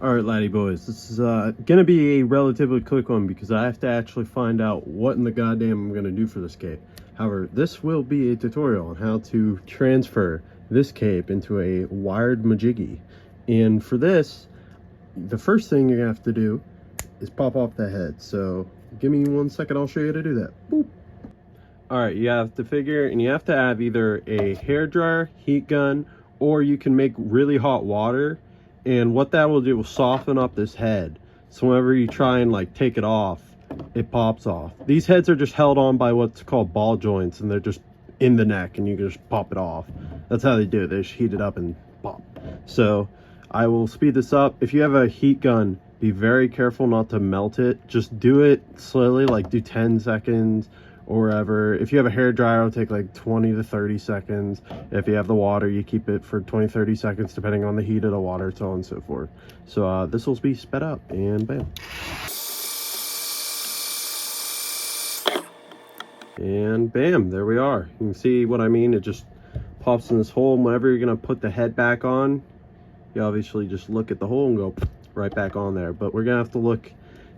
Alright, laddie boys, this is gonna be a relatively quick one because I have to actually find out what in the goddamn I'm gonna do for this cape. However, this will be a tutorial on how to transfer this cape into a wired majiggy. And for this, the first thing you're gonna have to do is pop off the head. So give me 1 second, I'll show you how to do that. Boop. Alright, you have to figure, and you have to have either a hair dryer, heat gun, or you can make really hot water. And what that will do will soften up this head. So whenever you try and like take it off, it pops off. These heads are just held on by what's called ball joints, and they're just in the neck, and you can just pop it off. That's how they do it. They just heat it up and pop. So I will speed this up. If you have a heat gun, be very careful not to melt it. Just do it slowly, like do 10 seconds or whatever. If you have a hair dryer, it'll take like 20 to 30 seconds. If you have the water, you keep it for 20-30 seconds depending on the heat of the water, so on and so forth. So this will be sped up, and bam. And bam, there we are. You can see what I mean. It just pops in this hole, and whenever you're gonna put the head back on, you obviously just look at the hole and go right back on there. But we're gonna have to look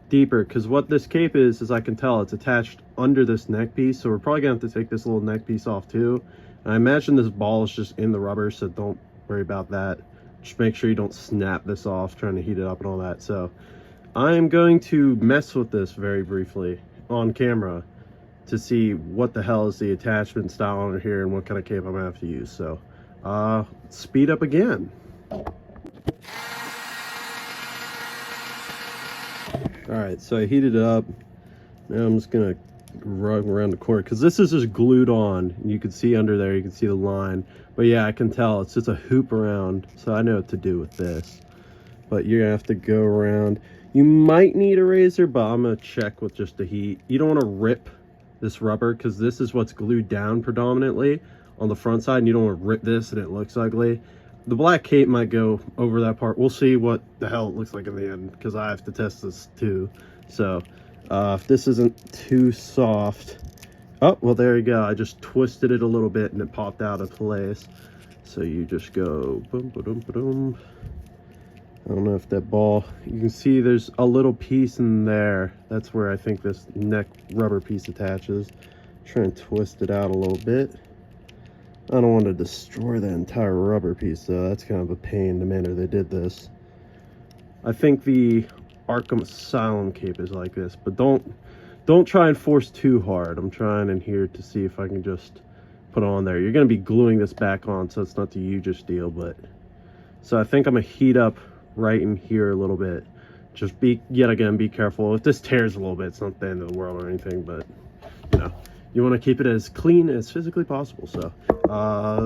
deeper, because what this cape is I can tell it's attached under this neck piece, so we're probably gonna have to take this little neck piece off too. And I imagine this ball is just in the rubber, so don't worry about that. Just make sure you don't snap this off trying to heat it up and all that. So I am going to mess with this very briefly on camera to see what the hell is the attachment style under here and what kind of cape I'm gonna have to use. So speed up again. Alright, so I heated it up. Now I'm just gonna run around the corner, because this is just glued on. You can see under there, you can see the line. But yeah, I can tell it's just a hoop around, so I know what to do with this. But you're gonna have to go around. You might need a razor, but I'm gonna check with just the heat. You don't want to rip this rubber, because this is what's glued down predominantly on the front side, and you don't want to rip this and it looks ugly. The black cape might go over that part. We'll see what the hell it looks like in the end, because I have to test this too. So if this isn't too soft, oh well, there you go. I just twisted it a little bit and it popped out of place. So you just go boom, boom, boom. I don't know if that ball, you can see there's a little piece in there. That's where I think this neck rubber piece attaches. Try and twist it out a little bit. I don't want to destroy the entire rubber piece though. That's kind of a pain, the manner they did this. I think the Arkham Asylum cape is like this, but don't try and force too hard. I'm trying in here to see if I can just put it on there. You're going to be gluing this back on, so it's not the hugest deal, but so I think I'm going to heat up right in here a little bit. Just yet again, be careful. If this tears a little bit, it's not the end of the world or anything, but you know, you want to keep it as clean as physically possible. So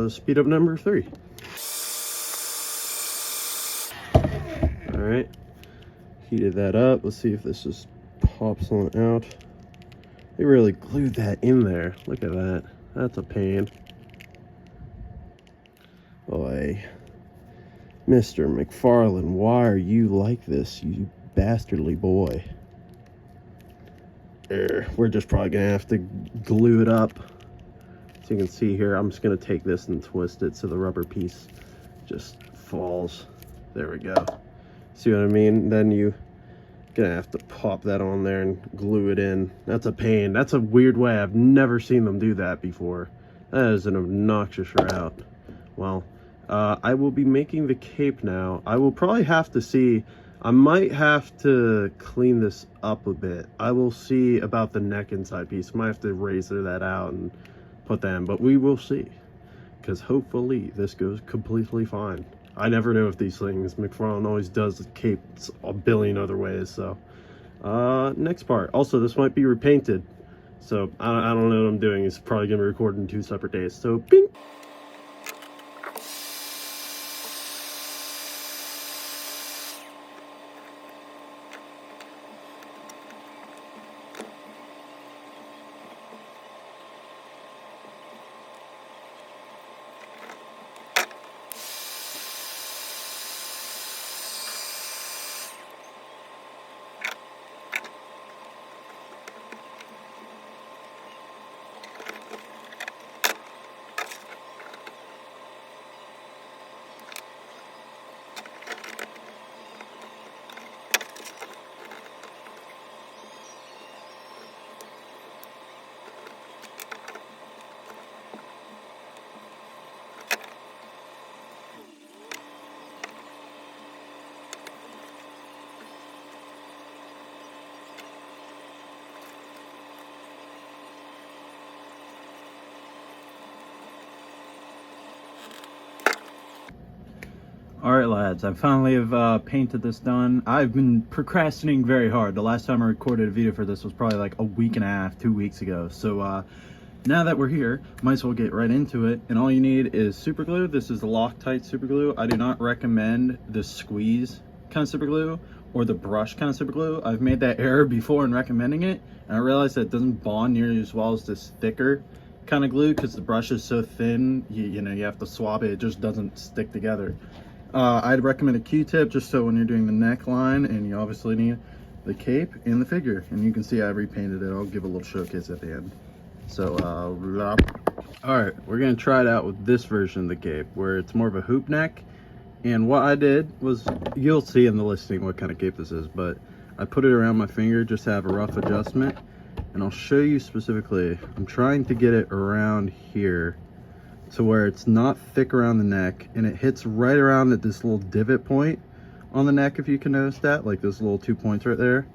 speed up number 3. All right, heated that up. Let's see if this just pops on out. They really glued that in there. Look at that. That's a pain. Boy, Mr. McFarlane, why are you like this, you bastardly boy? There, we're just probably gonna have to glue it up. So you can see here, I'm just gonna take this and twist it so the rubber piece just falls. There we go. See what I mean? Then you gonna have to pop that on there and glue it in. That's a pain. That's a weird way. I've never seen them do that before. That is an obnoxious route. Well, I will be making the cape now. I will probably have to see, I might have to clean this up a bit. I will see about the neck inside piece. I might have to razor that out and put that in, but we will see, because hopefully this goes completely fine. I never know if these things. McFarlane always does the capes a billion other ways. So next part. Also, this might be repainted, so I don't know what I'm doing. It's probably gonna be recorded in 2 separate days. So bing. All right, lads, I finally have painted this done. I've been procrastinating very hard. The last time I recorded a video for this was probably like a week and a half, 2 weeks ago. So now that we're here, might as well get right into it. And all you need is super glue. This is the Loctite super glue. I do not recommend the squeeze kind of super glue or the brush kind of super glue. I've made that error before in recommending it, and I realized that it doesn't bond nearly as well as this thicker kind of glue because the brush is so thin, you know, you have to swab it. It just doesn't stick together. I'd recommend a Q-tip just so when you're doing the neckline, and you obviously need the cape and the figure. And you can see I repainted it. I'll give a little showcase at the end. So, all right, we're gonna try it out with this version of the cape where it's more of a hoop neck. And what I did was, you'll see in the listing what kind of cape this is, but I put it around my finger just to have a rough adjustment. And I'll show you specifically. I'm trying to get it around here to where it's not thick around the neck, and it hits right around at this little divot point on the neck, if you can notice that, like those little 2 points right there.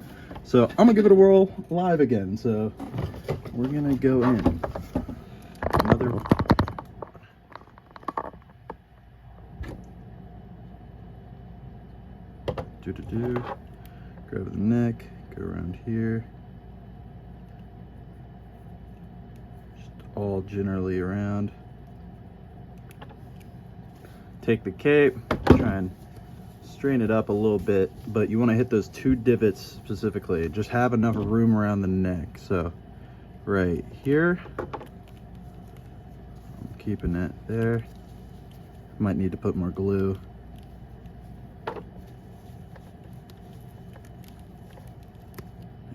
So I'm gonna give it a whirl live again. So we're gonna go in another grab the neck, go around here, just all generally around. Take the cape, try and strain it up a little bit, but you want to hit those 2 divots specifically. Just have enough room around the neck. So right here, I'm keeping it there. Might need to put more glue.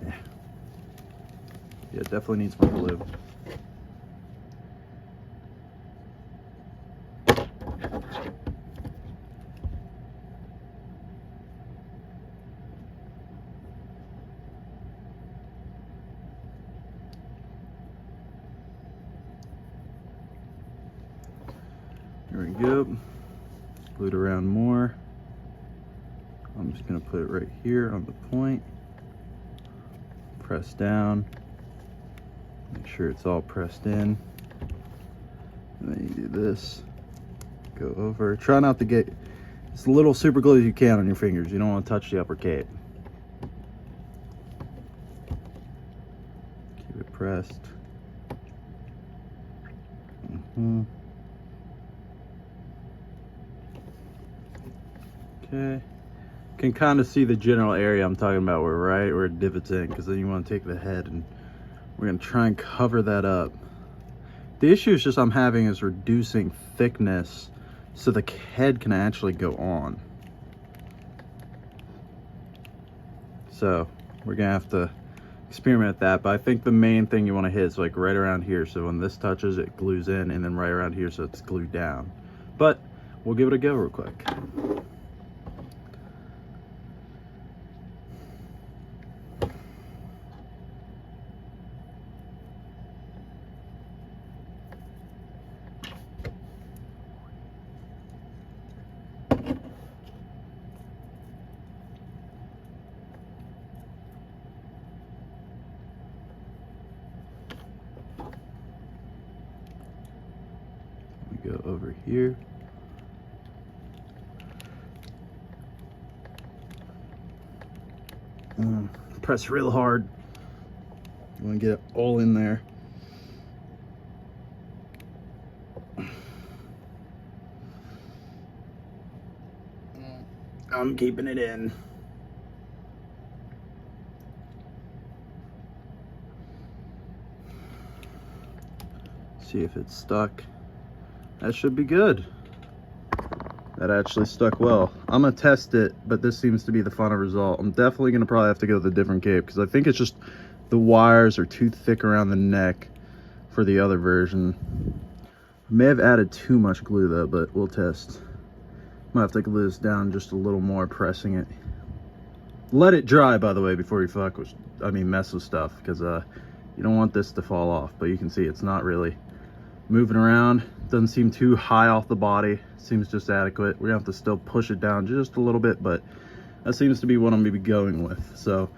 Yeah, it definitely needs more glue. There we go. Glue it around more. I'm just gonna put it right here on the point. Press down. Make sure it's all pressed in. And then you do this. Go over. Try not to get as little super glue as you can on your fingers. You don't want to touch the upper cape. Keep it pressed. Okay, can kind of see the general area I'm talking about, where it divots in, because then you want to take the head and we're going to try and cover that up. The issue is just I'm having is reducing thickness so the head can actually go on. So we're going to have to experiment with that, but I think the main thing you want to hit is like right around here, so when this touches it glues in, and then right around here so it's glued down. But we'll give it a go real quick. Go over here. Press real hard. You want to get it all in there. I'm keeping it in. See if it's stuck. That should be good. That actually stuck well. I'm gonna test it, but this seems to be the final result. I'm definitely gonna probably have to go with a different cape because I think it's just the wires are too thick around the neck for the other version. I may have added too much glue though, but we'll test. Might have to glue this down just a little more, pressing it. Let it dry, by the way, before you mess with stuff, because you don't want this to fall off. But you can see it's not really moving around. Doesn't seem too high off the body. Seems just adequate. We're gonna have to still push it down just a little bit, but that seems to be what I'm gonna be going with. So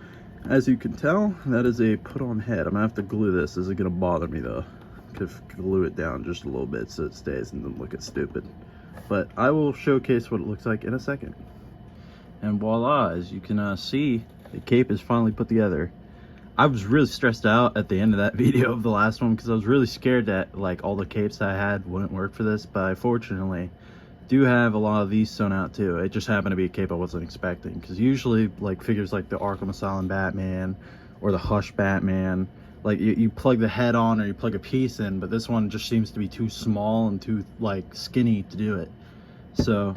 as you can tell, that is a put on head. I'm gonna have to glue this. This isn't gonna bother me though. Could glue it down just a little bit so it stays and doesn't look as stupid. but I will showcase what it looks like in a second. And voila, as you can see, the cape is finally put together. I was really stressed out at the end of that video of the last one because I was really scared that like all the capes I had wouldn't work for this, but I fortunately do have a lot of these sewn out too. It just happened to be a cape I wasn't expecting, because usually like figures like the Arkham Asylum Batman or the Hush Batman, like you plug the head on or you plug a piece in, but this one just seems to be too small and too like skinny to do it. So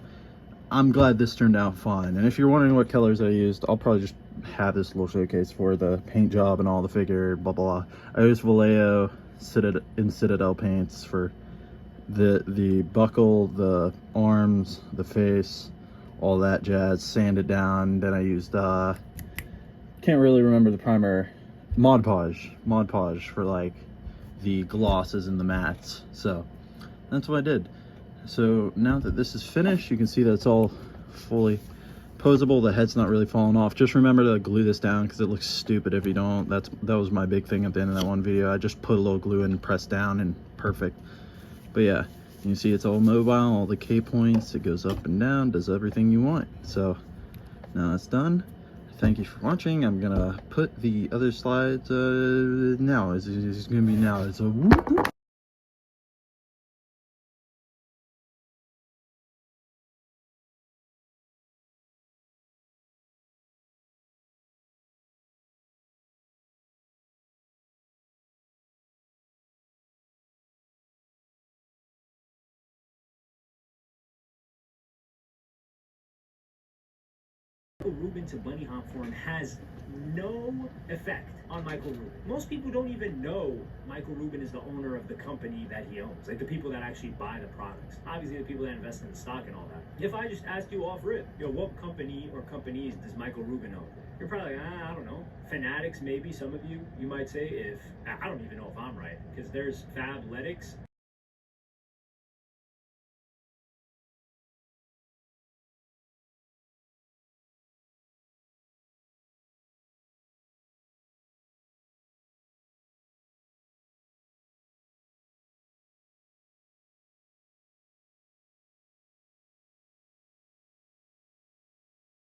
I'm glad this turned out fine. And if you're wondering what colors I used, I'll probably just have this little showcase for the paint job and all the figure, blah blah blah. I used Vallejo Citadel paints for the buckle, the arms, the face, all that jazz, sanded down. Then I used can't really remember the primer, Mod Podge for like the glosses and the mattes. So that's what I did. So now that this is finished, you can see that it's all fully posable. The head's not really falling off. Just remember to glue this down because it looks stupid if you don't. That was my big thing at the end of that one video. I just put a little glue in and pressed down and perfect. But yeah, you see it's all mobile, all the K points, it goes up and down, does everything you want. So now it's done. Thank you for watching. I'm gonna put the other slides now. It's gonna be now. It's a whoop, whoop. Michael Rubin to bunny hop for him has no effect on Michael Rubin. Most people don't even know Michael Rubin is the owner of the company that he owns, like the people that actually buy the products. Obviously, the people that invest in the stock and all that. If I just ask you off rip, what company or companies does Michael Rubin own? You're probably like, I don't know. Fanatics, maybe some of you might say. If I don't even know if I'm right, because there's Fabletics.